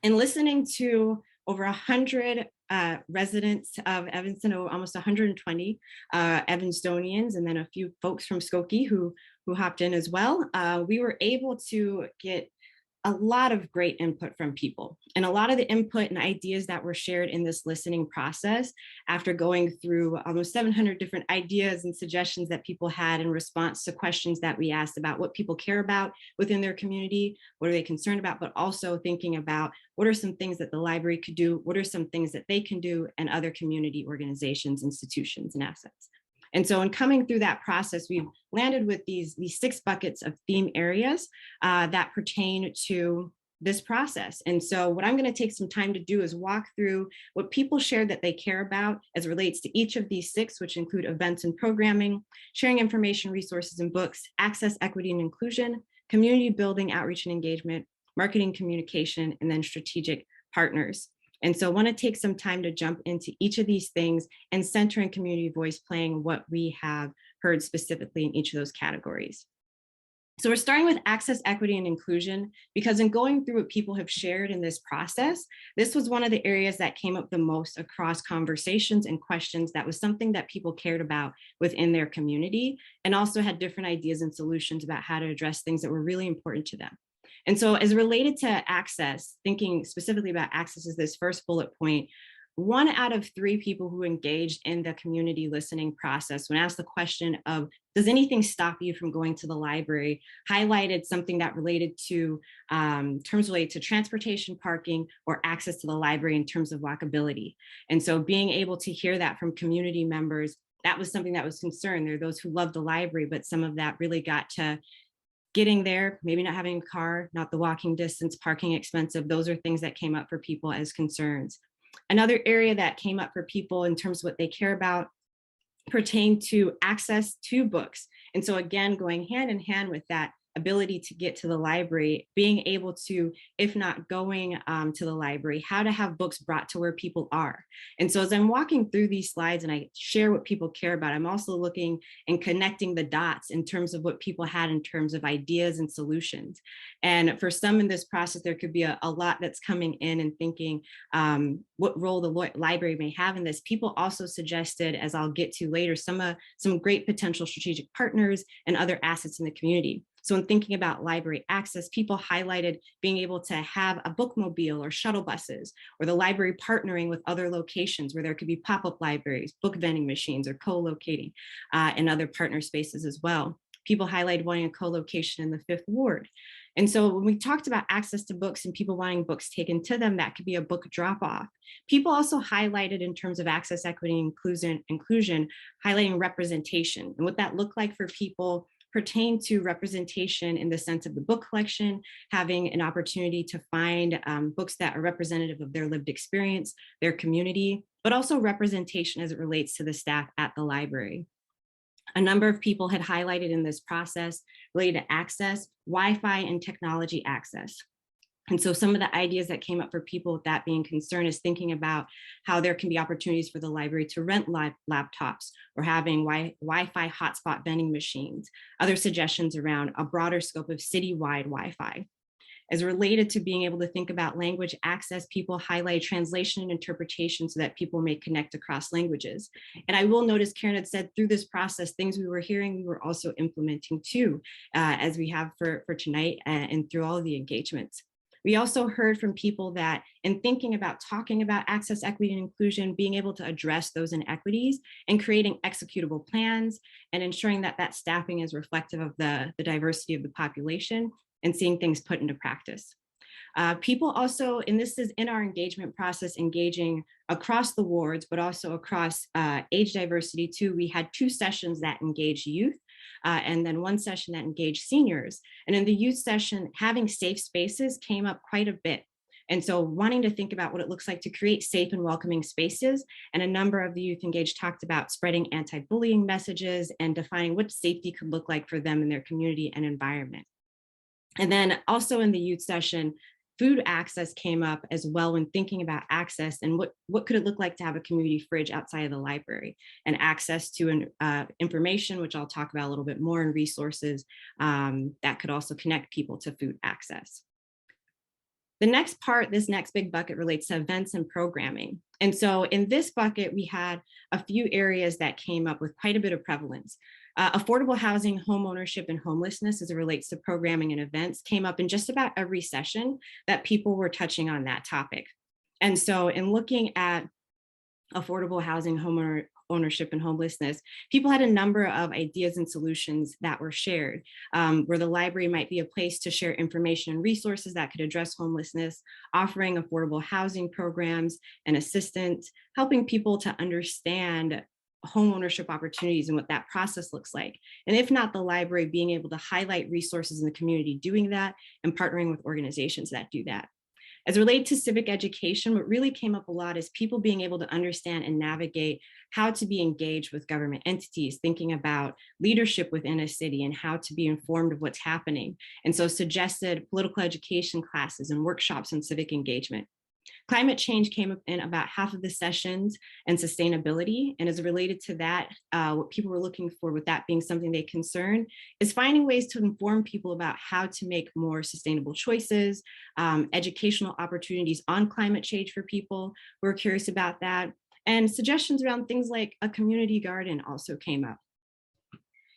And listening to over 100 residents of Evanston, almost 120 Evanstonians, and then a few folks from Skokie who hopped in as well, we were able to get a lot of great input from people. And a lot of the input and ideas that were shared in this listening process, after going through almost 700 different ideas and suggestions that people had in response to questions that we asked about what people care about within their community, what are they concerned about, but also thinking about what are some things that the library could do, what are some things that they can do, and other community organizations, institutions, and assets. And so in coming through that process, we've landed with these 6 buckets of theme areas that pertain to this process. And so what I'm going to take some time to do is walk through what people shared that they care about as it relates to each of these 6, which include events and programming, sharing information, resources, and books, access, equity, and inclusion, community building, outreach, and engagement, marketing, communication, and then strategic partners. And so I want to take some time to jump into each of these things and centering community voice, playing what we have heard specifically in each of those categories. So we're starting with access, equity, and inclusion, because in going through what people have shared in this process, this was one of the areas that came up the most across conversations and questions. That was something that people cared about within their community, and also had different ideas and solutions about how to address things that were really important to them. And so as related to access, thinking specifically about access as this first bullet point, 1 out of 3 people who engaged in the community listening process, when asked the question of, does anything stop you from going to the library, highlighted something that related to terms related to transportation, parking, or access to the library in terms of walkability. And so being able to hear that from community members, that was something that was concerned. There are those who love the library, but some of that really got to getting there, maybe not having a car, not the walking distance, parking expensive. Those are things that came up for people as concerns. Another area that came up for people in terms of what they care about pertain to access to books. And so again, going hand in hand with that ability to get to the library, being able to, if not going to the library, how to have books brought to where people are. And so as I'm walking through these slides and I share what people care about, I'm also looking and connecting the dots in terms of what people had in terms of ideas and solutions. And for some in this process, there could be a lot that's coming in and thinking what role the library may have in this. People also suggested, as I'll get to later, some great potential strategic partners and other assets in the community. So in thinking about library access, people highlighted being able to have a bookmobile or shuttle buses, or the library partnering with other locations where there could be pop-up libraries, book vending machines, or co-locating in other partner spaces as well. People highlighted wanting a co-location in the 5th Ward. And so when we talked about access to books and people wanting books taken to them, that could be a book drop-off. People also highlighted in terms of access, equity, and inclusion, highlighting representation and what that looked like for people pertain to representation in the sense of the book collection, having an opportunity to find books that are representative of their lived experience, their community, but also representation as it relates to the staff at the library. A number of people had highlighted in this process related to access, Wi-Fi, and technology access. And so some of the ideas that came up for people with that being concerned is thinking about how there can be opportunities for the library to rent laptops, or having Wi-Fi hotspot vending machines, other suggestions around a broader scope of citywide Wi-Fi. As related to being able to think about language access, people highlight translation and interpretation so that people may connect across languages. And I will notice Karen had said through this process, things we were hearing, we were also implementing too, as we have for tonight and through all of the engagements. We also heard from people that in thinking about talking about access, equity, and inclusion, being able to address those inequities and creating executable plans and ensuring that that staffing is reflective of the diversity of the population and seeing things put into practice. People also, and this is in our engagement process, engaging across the wards, but also across age diversity too. We had 2 sessions that engaged youth and then 1 session that engaged seniors. And in the youth session, having safe spaces came up quite a bit. And so wanting to think about what it looks like to create safe and welcoming spaces. And a number of the youth engaged talked about spreading anti-bullying messages and defining what safety could look like for them in their community and environment. And then also in the youth session, food access came up as well when thinking about access and what could it look like to have a community fridge outside of the library, and access to information, which I'll talk about a little bit more, and resources that could also connect people to food access. The next part, this next big bucket, relates to events and programming. And so in this bucket, we had a few areas that came up with quite a bit of prevalence. Affordable housing, home ownership, and homelessness as it relates to programming and events came up in just about every session that people were touching on that topic. And so in looking at affordable housing, home ownership, and homelessness, people had a number of ideas and solutions that were shared, where the library might be a place to share information and resources that could address homelessness, offering affordable housing programs and assistance, helping people to understand home ownership opportunities and what that process looks like. And if not, the library being able to highlight resources in the community doing that and partnering with organizations that do that. As related to civic education, what really came up a lot is people being able to understand and navigate how to be engaged with government entities, thinking about leadership within a city and how to be informed of what's happening. And so suggested political education classes and workshops on civic engagement. Climate change came up in about half of the sessions, and sustainability. And as related to that, what people were looking for with that being something they concern is finding ways to inform people about how to make more sustainable choices, educational opportunities on climate change for people who are curious about that. And suggestions around things like a community garden also came up.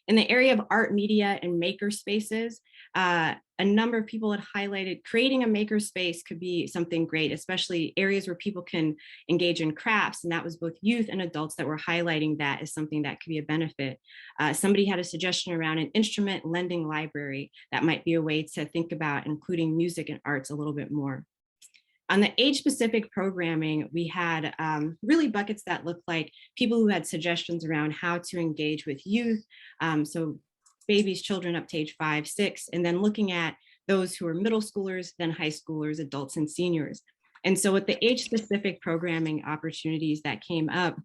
In the area of art, media, and maker spaces, a number of people had highlighted creating a maker space could be something great, especially areas where people can engage in crafts. And that was both youth and adults that were highlighting that as something that could be a benefit. Somebody had a suggestion around an instrument lending library. That might be a way to think about including music and arts a little bit more. On the age-specific programming, we had really buckets that looked like people who had suggestions around how to engage with youth, so babies, children up to age 5, 6, and then looking at those who are middle schoolers, then high schoolers, adults, and seniors. And so with the age-specific programming opportunities that came up,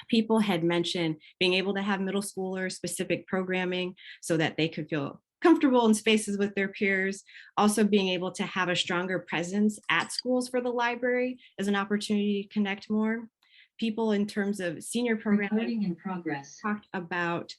people had mentioned being able to have middle schooler specific programming so that they could feel comfortable in spaces with their peers, also being able to have a stronger presence at schools for the library as an opportunity to connect more. People in terms of senior programming in progress talked about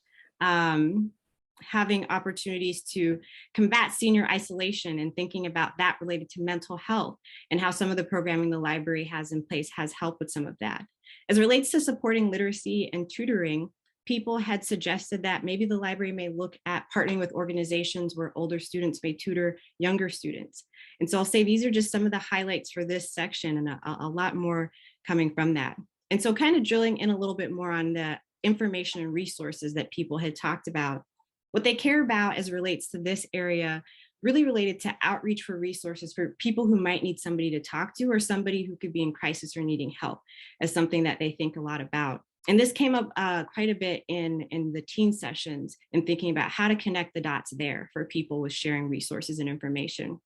having opportunities to combat senior isolation and thinking about that related to mental health and how some of the programming the library has in place has helped with some of that. As it relates to supporting literacy and tutoring, people had suggested that maybe the library may look at partnering with organizations where older students may tutor younger students. And so I'll say these are just some of the highlights for this section, and a lot more coming from that. And so kind of drilling in a little bit more on the information and resources that people had talked about. What they care about as it relates to this area really related to outreach for resources for people who might need somebody to talk to or somebody who could be in crisis or needing help as something that they think a lot about. And this came up quite a bit in the teen sessions and thinking about how to connect the dots there for people with sharing resources and information.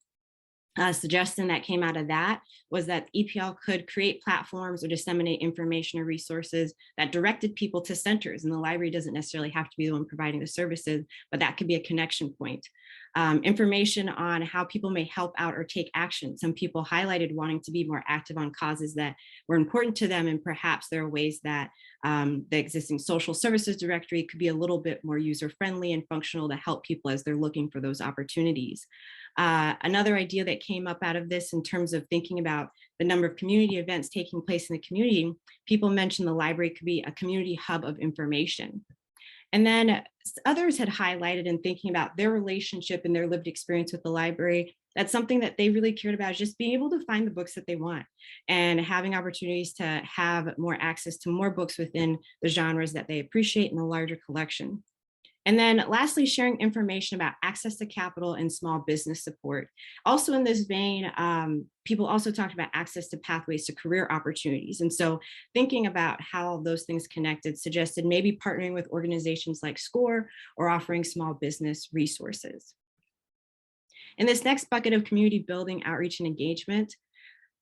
A suggestion that came out of that was that EPL could create platforms or disseminate information or resources that directed people to centers, and the library doesn't necessarily have to be the one providing the services, but that could be a connection point. Information on how people may help out or take action. Some people highlighted wanting to be more active on causes that were important to them, and perhaps there are ways that the existing social services directory could be a little bit more user-friendly and functional to help people as they're looking for those opportunities. Another idea that came up out of this in terms of thinking about the number of community events taking place in the community, people mentioned the library could be a community hub of information. And then others had highlighted in thinking about their relationship and their lived experience with the library, that's something that they really cared about, is just being able to find the books that they want and having opportunities to have more access to more books within the genres that they appreciate in a larger collection. And then lastly, sharing information about access to capital and small business support. Also in this vein, people also talked about access to pathways to career opportunities. And so thinking about how those things connected suggested maybe partnering with organizations like SCORE or offering small business resources. In this next bucket of community building, outreach, and engagement,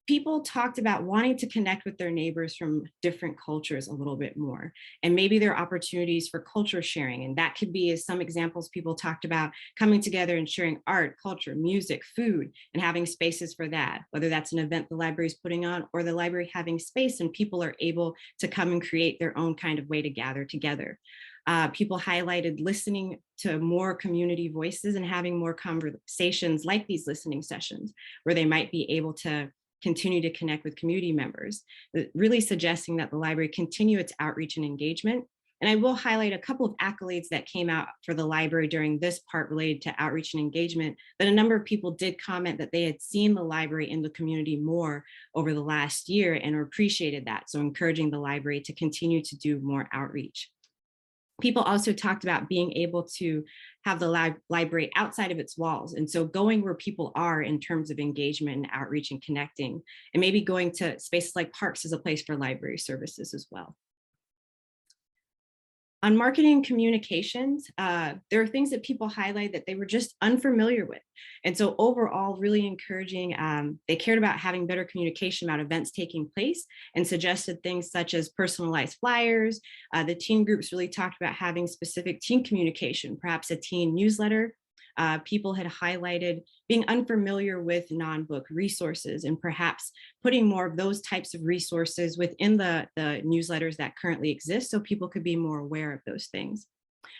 people talked about wanting to connect with their neighbors from different cultures a little bit more. And maybe there are opportunities for culture sharing. And that could be, as some examples, people talked about coming together and sharing art, culture, music, food, and having spaces for that, whether that's an event the library is putting on or the library having space and people are able to come and create their own kind of way to gather together. People highlighted listening to more community voices and having more conversations like these listening sessions, where they might be able to continue to connect with community members, really suggesting that the library continue its outreach and engagement. And I will highlight a couple of accolades that came out for the library during this part related to outreach and engagement, that a number of people did comment that they had seen the library in the community more over the last year and appreciated that. So encouraging the library to continue to do more outreach. People also talked about being able to have the library outside of its walls. And so going where people are in terms of engagement and outreach and connecting, and maybe going to spaces like parks as a place for library services as well. On marketing communications, there are things that people highlight that they were just unfamiliar with. And so overall, really encouraging, they cared about having better communication about events taking place and suggested things such as personalized flyers. The teen groups really talked about having specific teen communication, perhaps a teen newsletter. People had highlighted being unfamiliar with non-book resources and perhaps putting more of those types of resources within the newsletters that currently exist so people could be more aware of those things.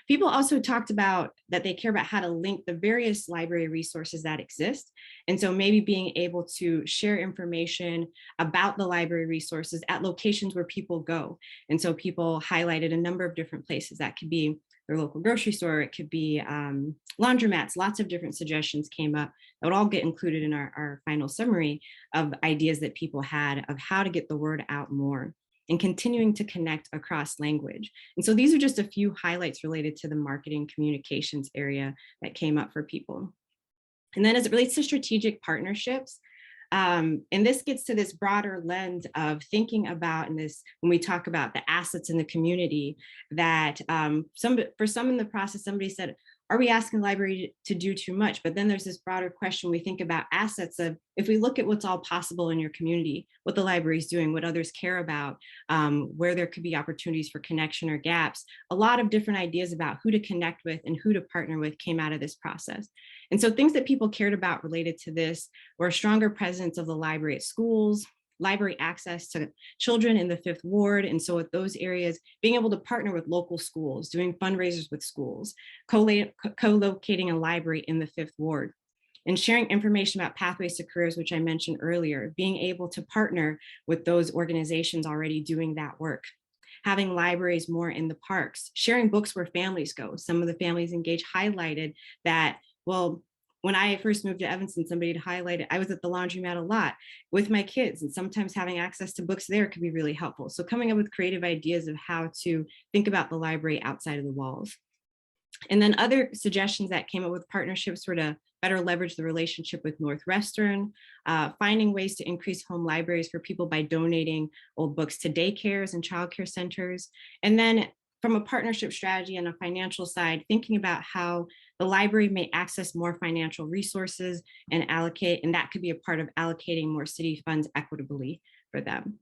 People also talked about that they care about how to link the various library resources that exist. And so maybe being able to share information about the library resources at locations where people go. And so people highlighted a number of different places. That could be their local grocery store, it could be laundromats, lots of different suggestions came up that would all get included in our final summary of ideas that people had of how to get the word out more and continuing to connect across language. And so these are just a few highlights related to the marketing communications area that came up for people. And then as it relates to strategic partnerships, and this gets to this broader lens of thinking about in this, when we talk about the assets in the community, that for some in the process, somebody said, are we asking the library to do too much? But then there's this broader question we think about assets of, if we look at what's all possible in your community, what the library is doing, what others care about, where there could be opportunities for connection or gaps, a lot of different ideas about who to connect with and who to partner with came out of this process. And so things that people cared about related to this were a stronger presence of the library at schools, library access to children in the 5th Ward. And so at those areas, being able to partner with local schools, doing fundraisers with schools, co-locating a library in the 5th Ward, and sharing information about pathways to careers, which I mentioned earlier, being able to partner with those organizations already doing that work. Having libraries more in the parks, sharing books where families go. Some of the families engaged highlighted that, well, when I first moved to Evanston, somebody had highlighted, I was at the laundromat a lot with my kids, and sometimes having access to books there could be really helpful. So coming up with creative ideas of how to think about the library outside of the walls. And then other suggestions that came up with partnerships were to better leverage the relationship with Northwestern, finding ways to increase home libraries for people by donating old books to daycares and childcare centers. And then from a partnership strategy and a financial side, thinking about how the library may access more financial resources and allocate, and that could be a part of allocating more city funds equitably for them.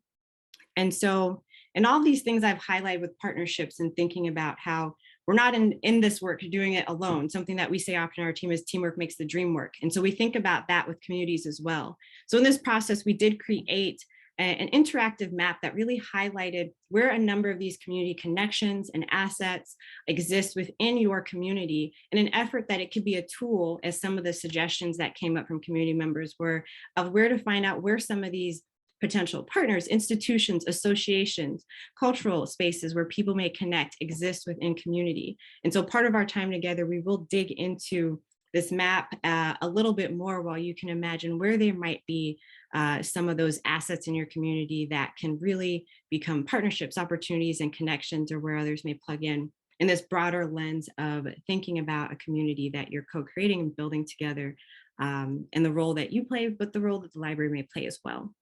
And so, and all these things I've highlighted with partnerships and thinking about how we're not in this work doing it alone. Something that we say often in our team is teamwork makes the dream work. And so we think about that with communities as well. So in this process, we did create an interactive map that really highlighted where a number of these community connections and assets exist within your community in an effort that it could be a tool, as some of the suggestions that came up from community members were, of where to find out where some of these potential partners, institutions, associations, cultural spaces where people may connect exist within community. And so part of our time together, we will dig into this map a little bit more, while you can imagine where there might be some of those assets in your community that can really become partnerships, opportunities, and connections, or where others may plug in this broader lens of thinking about a community that you're co-creating and building together, and the role that you play, but the role that the library may play as well.